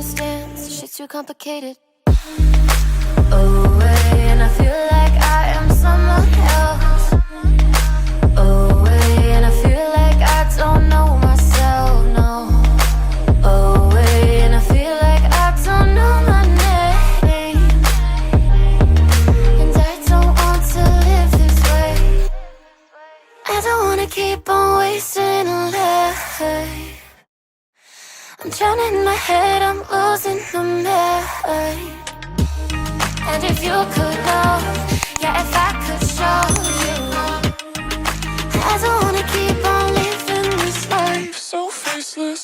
understands. Shit's too complicated. Away, and I feel like I am someone else. Away, and I feel like I don't know myself, no. Away, and I feel like I don't know my name. And I don't want to live this way. I don't wanna keep on wasting a life. I'm drowning in my head, I'm losing the mind. And if you could know, yeah, if I could show you, I don't wanna keep on living this life so faceless.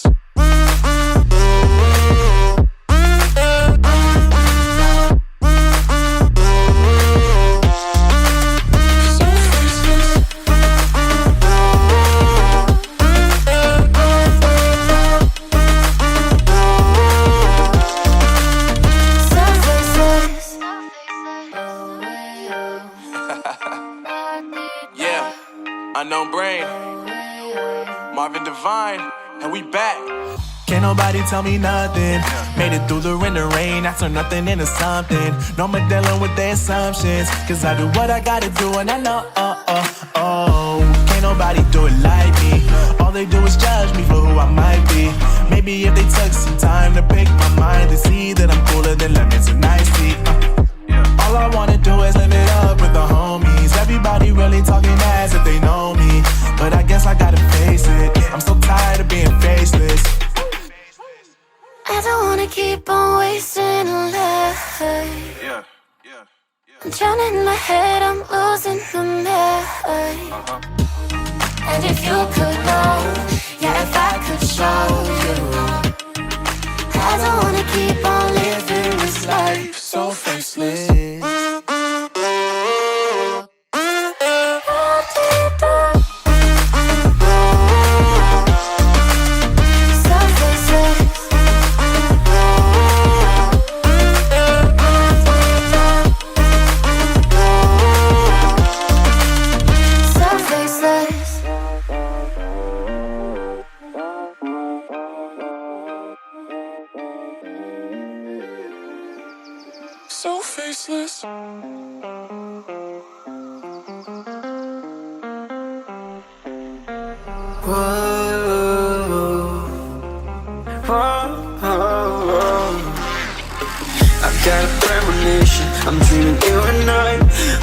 Unknown Brain, Marvin Devine, and we back. Can't nobody tell me nothing. Made it through the rain and rain, I turn nothing into something. No more dealing with their assumptions, cause I do what I gotta do and I know, can't nobody do it like me. All they do is judge me for who I might be. Maybe if they took some time to pick my mind, they see that I'm cooler than lemons and iced tea. All I wanna do is live it up with the homies. Everybody really talking as if they know me, but I guess I gotta face it. I'm so tired of being faceless. I don't wanna keep on wasting a life. I'm drowning in my head, I'm losing the mind. And if you could know, yeah, if I could show you, I don't wanna keep on living this life so faceless. So faceless. I've got a premonition, I'm dreaming you and I.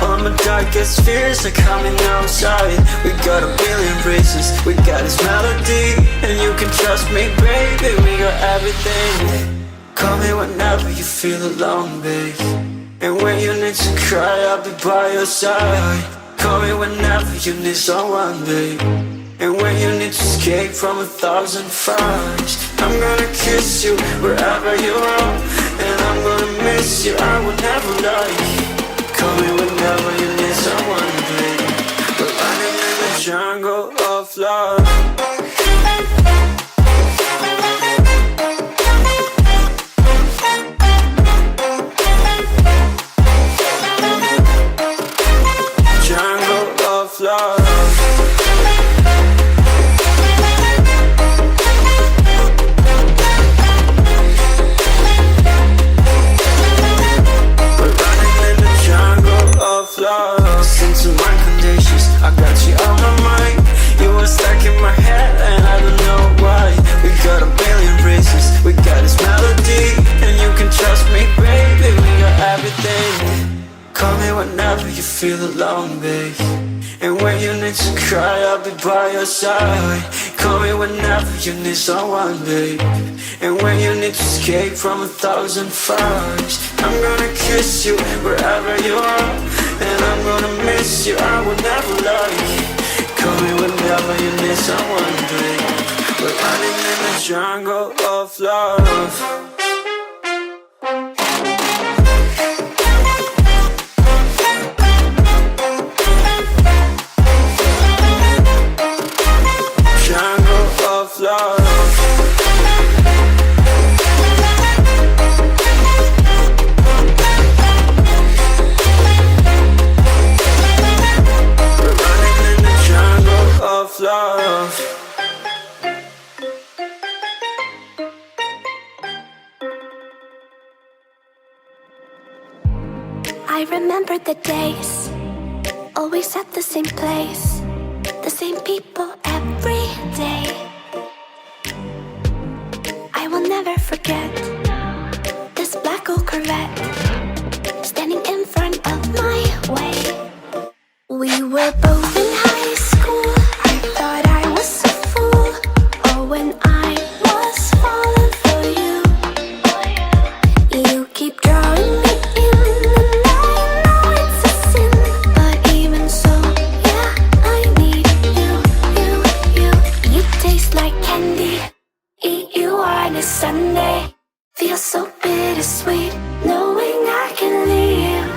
All my darkest fears are coming outside. We got a billion races, we got this melody. And you can trust me, baby, we got everything. Call me whenever you feel alone, babe. And when you need to cry, I'll be by your side. Call me whenever you need someone, babe. And when you need to escape from 1,000 fires, I'm gonna kiss you wherever you are. And I'm gonna miss you, I will never lie. Call me whenever you need someone, babe. We're running in the jungle of love. Listen to my conditions, I got you on my mind. You were stuck in my head and I don't know why. We got a billion races, we got this melody. And you can trust me, baby, we got everything. Call me whenever you feel alone, babe. And when you need to cry, I'll be by your side. Call me whenever you need someone, babe. And when you need to escape from 1,000 fires, I'm gonna kiss you wherever you are. And I'm gonna miss you, I will never lie. Call me whenever you need someone, babe. We're running in the jungle of love. I remember the days, always at the same place, the same people every day. I will never forget this black old Corvette standing in front of my way. We were both in high school. I thought I was a fool. Oh, when I was falling for you. You keep drawing me in, and I know it's a sin, but even so, yeah, I need you. You taste like candy. Eat you on a Sunday. Feel so bittersweet, knowing I can leave.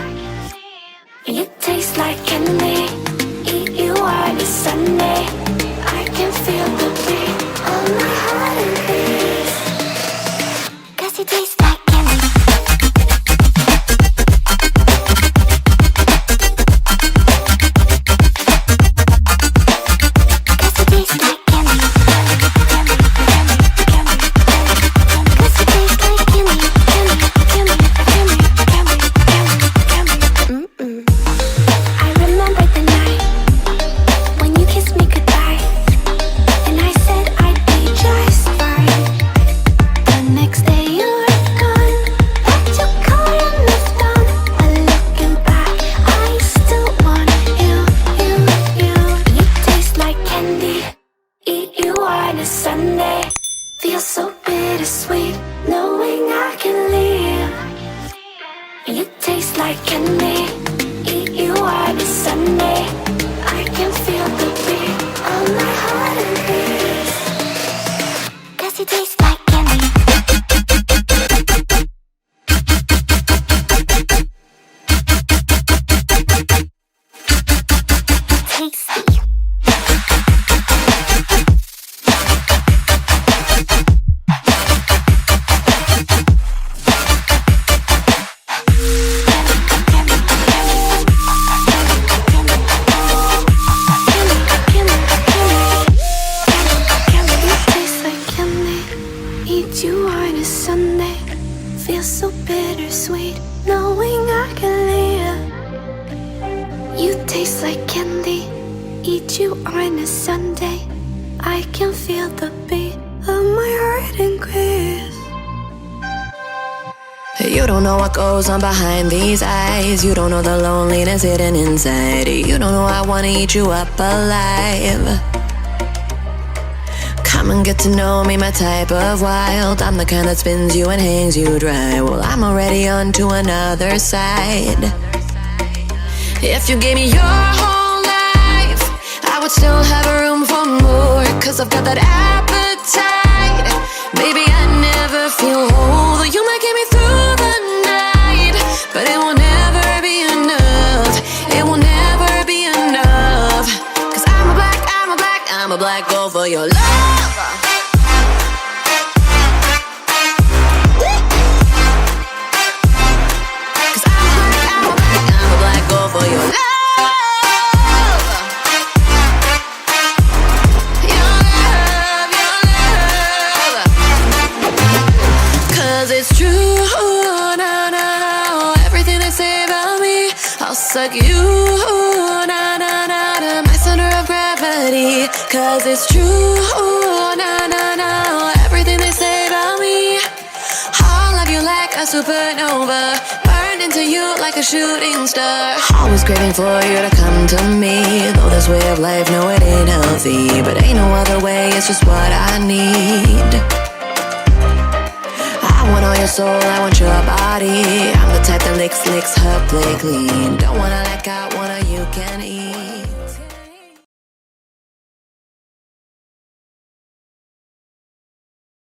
You taste like candy. Eat you on a Sunday. I can feel the beat of my heart and beats. 'Cause you taste like candy. Sunday, feel so bittersweet, knowing I can leave. You taste like candy. Eat you on a Sunday. I can feel the beat of my heart and beats. 'Cause you taste like candy. Tasty. You on a Sunday, feel so bittersweet, knowing I can live. You taste like candy, eat you on a Sunday. I can feel the beat of my heart increase. You don't know what goes on behind these eyes. You don't know the loneliness hidden inside. You don't know I wanna eat you up alive. Come and get to know me, my type of wild. I'm the kind that spins you and hangs you dry. Well, I'm already on to another side. If you gave me your whole life, I would still have room for more. 'Cause I've got that appetite. Baby, I never feel whole. You might get me through the night, but it will never be enough. It will never be enough. 'Cause I'm a black gold for your love. For your love, your love. 'Cause it's true, no, everything they say about me, I'll suck you, no, my center of gravity. 'Cause it's true, no, everything they say about me, I'll love you like a supernova, burned into you like a shooting star. Always craving for you to come to me. Though this way of life, no, it ain't healthy, but ain't no other way, it's just what I need. I want all your soul, I want your body. I'm the type that licks her play clean. Don't wanna let go.